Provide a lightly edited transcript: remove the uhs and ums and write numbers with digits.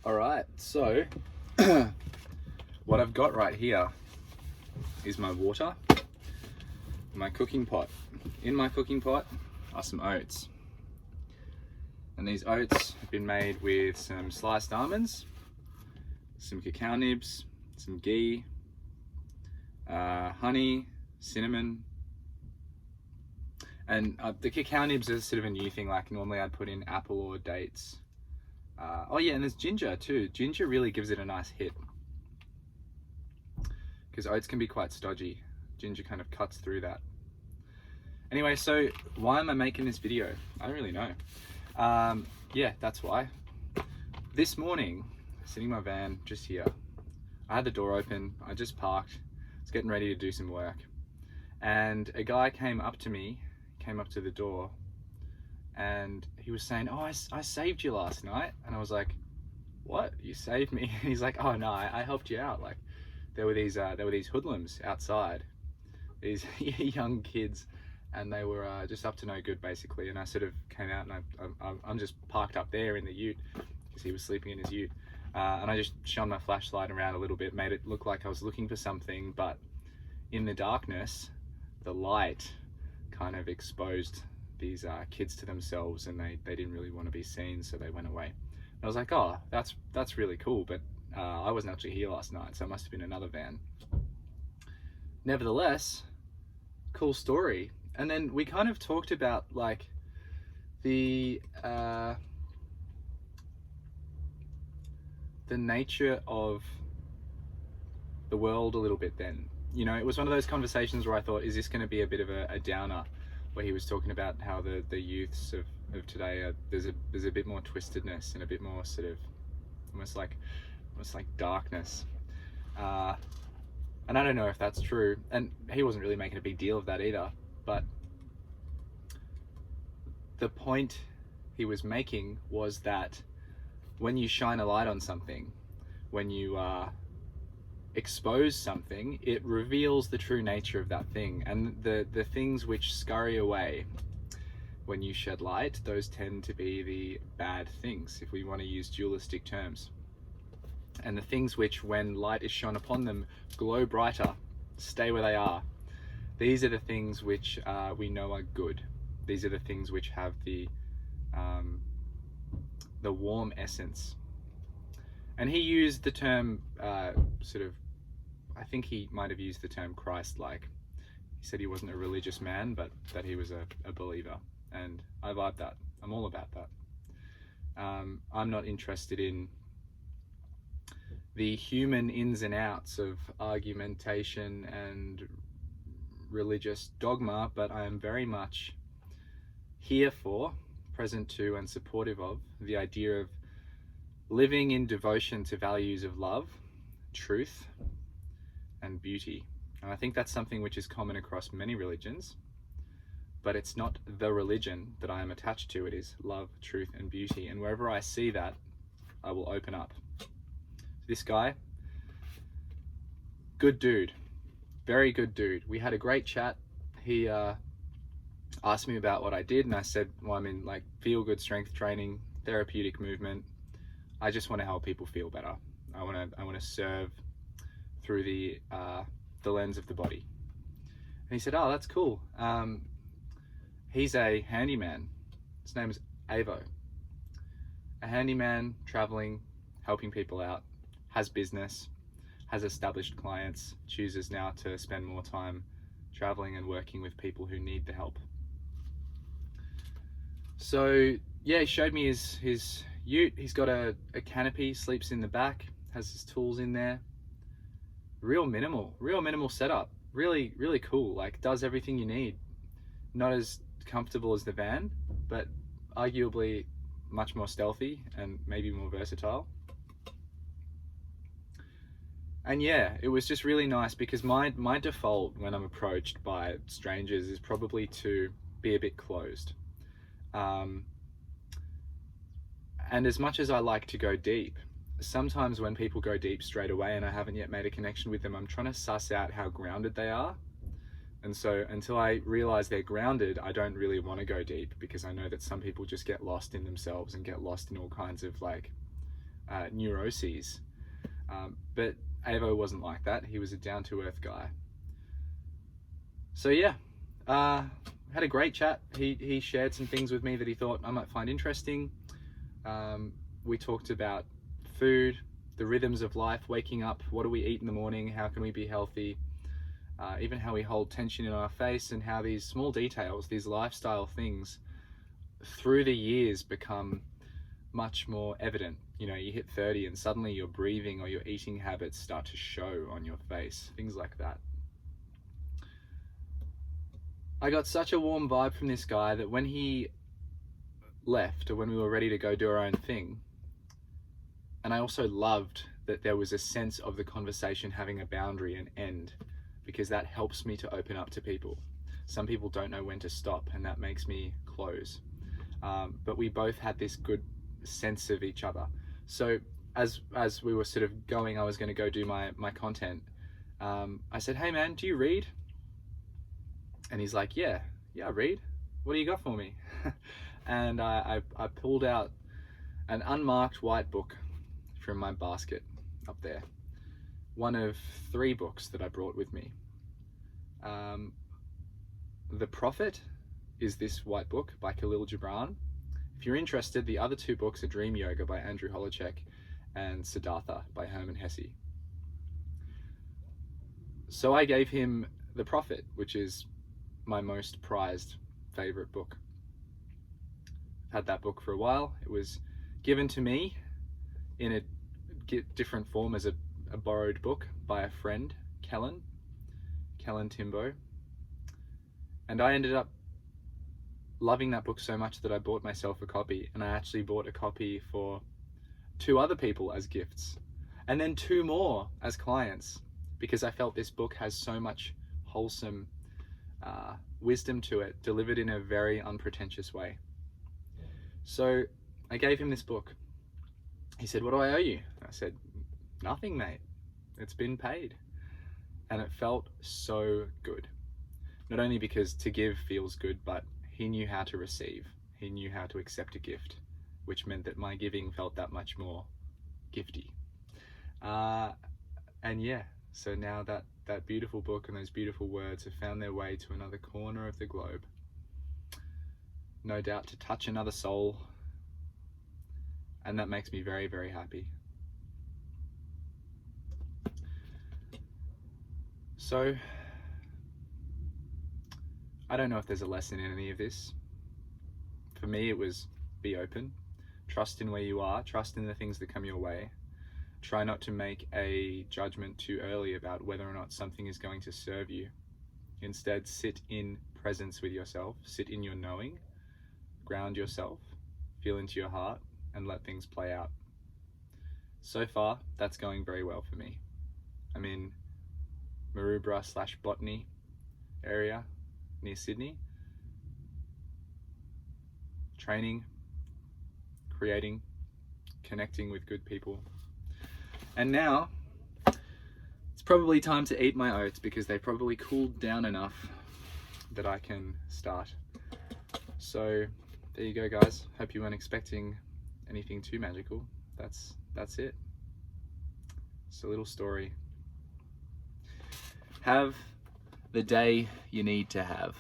All right, so what I've got right here is my water, my cooking pot. In my cooking pot are some oats. And these oats have been made with some sliced almonds, some cacao nibs, some ghee, honey, cinnamon. And the cacao nibs is sort of a new thing. Like normally I'd put in apple or dates. Oh yeah, and there's ginger too. Ginger really gives it a nice hit, because oats can be quite stodgy. Ginger kind of cuts through that. Anyway, so why am I making this video? I don't really know. Yeah, that's why. This morning, sitting in my van just here, I had the door open, I just parked, I was getting ready to do some work, and a guy came up to me, came up to the door, and he was saying, "Oh, I saved you last night." And I was like, "What? You saved me?" And he's like, "Oh no, I helped you out. Like, there were these hoodlums outside, these young kids, and they were just up to no good basically." And I sort of came out, and I'm just parked up there in the ute because he was sleeping in his ute, and I just shone my flashlight around a little bit, made it look like I was looking for something, but in the darkness, the light kind of exposed these kids to themselves, and they didn't really want to be seen, so they went away. And I was like, "Oh, that's really cool," but I wasn't actually here last night, so it must have been another van. Nevertheless, cool story. And then we kind of talked about like the nature of the world a little bit then. You know, it was one of those conversations where I thought, is this going to be a bit of a downer, where he was talking about how the youths of today there's a bit more twistedness and a bit more sort of almost like darkness, and I don't know if that's true, and he wasn't really making a big deal of that either, but the point he was making was that when you shine a light on something, when you expose something, it reveals the true nature of that thing, and the things which scurry away when you shed light, those tend to be the bad things, if we want to use dualistic terms. And the things which, when light is shone upon them, glow brighter, stay where they are, these are the things which we know are good. These are the things which have the warm essence. And he used the term sort of, I think he might have used the term Christ-like. He said he wasn't a religious man, but that he was a believer. And I vibe that. I'm all about that. I'm not interested in the human ins and outs of argumentation and religious dogma, but I am very much here for, present to, and supportive of the idea of living in devotion to values of love, truth, and beauty. And I think that's something which is common across many religions, but it's not the religion that I am attached to. It is love, truth, and beauty. And wherever I see that, I will open up. This guy, good dude, very good dude. We had a great chat. He asked me about what I did, and I said, well, I'm in like feel good strength training, therapeutic movement. I just want to help people feel better. I want to serve through the lens of the body. And he said, "Oh, that's cool." He's a handyman. His name is Avo. A handyman, traveling, helping people out, has business, has established clients, chooses now to spend more time traveling and working with people who need the help. So yeah, he showed me his ute. He's got a canopy, sleeps in the back, has his tools in there. Real minimal setup. Really, really cool. Like, does everything you need. Not as comfortable as the van, but arguably much more stealthy and maybe more versatile. And yeah, it was just really nice, because my default when I'm approached by strangers is probably to be a bit closed. And as much as I like to go deep, sometimes when people go deep straight away and I haven't yet made a connection with them, I'm trying to suss out how grounded they are. And so until I realize they're grounded, I don't really want to go deep, because I know that some people just get lost in themselves and get lost in all kinds of like neuroses. But Avo wasn't like that. He was a down-to-earth guy. So yeah, had a great chat. He shared some things with me that he thought I might find interesting. We talked about food, the rhythms of life, waking up, what do we eat in the morning, how can we be healthy, even how we hold tension in our face, and how these small details, these lifestyle things, through the years become much more evident. You know, you hit 30 and suddenly your breathing or your eating habits start to show on your face, things like that. I got such a warm vibe from this guy that when he left, or when we were ready to go do our own thing, and I also loved that there was a sense of the conversation having a boundary and end, because that helps me to open up to people. Some people don't know when to stop, and that makes me close. But we both had this good sense of each other. So as we were sort of going, I was going to go do my content. I said, "Hey man, do you read?" And he's like, yeah, I read. What do you got for me? And I pulled out an unmarked white book from my basket up there. One of 3 books that I brought with me. The Prophet is this white book by Khalil Gibran. If you're interested, the other 2 books are Dream Yoga by Andrew Holacek and Siddhartha by Hermann Hesse. So I gave him The Prophet, which is my most prized favorite book. I've had that book for a while. It was given to me in a different form as a borrowed book by a friend, Kellen Timbo. And I ended up loving that book so much that I bought myself a copy, and I actually bought a copy for 2 other people as gifts, and then 2 more as clients, because I felt this book has so much wholesome wisdom to it, delivered in a very unpretentious way. So I gave him this book. He said, "What do I owe you?" I said, "Nothing, mate. It's been paid." And it felt so good. Not only because to give feels good, but he knew how to receive. He knew how to accept a gift, which meant that my giving felt that much more gifty. And yeah, so now that beautiful book and those beautiful words have found their way to another corner of the globe, no doubt to touch another soul, and that makes me very, very happy. So I don't know if there's a lesson in any of this. For me, it was be open, trust in where you are, trust in the things that come your way. Try not to make a judgment too early about whether or not something is going to serve you. Instead, sit in presence with yourself, sit in your knowing, ground yourself, feel into your heart, and let things play out. So far, that's going very well for me. I'm in Maroubra/Botany area near Sydney, training, creating, connecting with good people. And now it's probably time to eat my oats, because they probably cooled down enough that I can start. So there you go, guys. Hope you weren't expecting anything too magical. That's it. It's a little story. Have the day you need to have.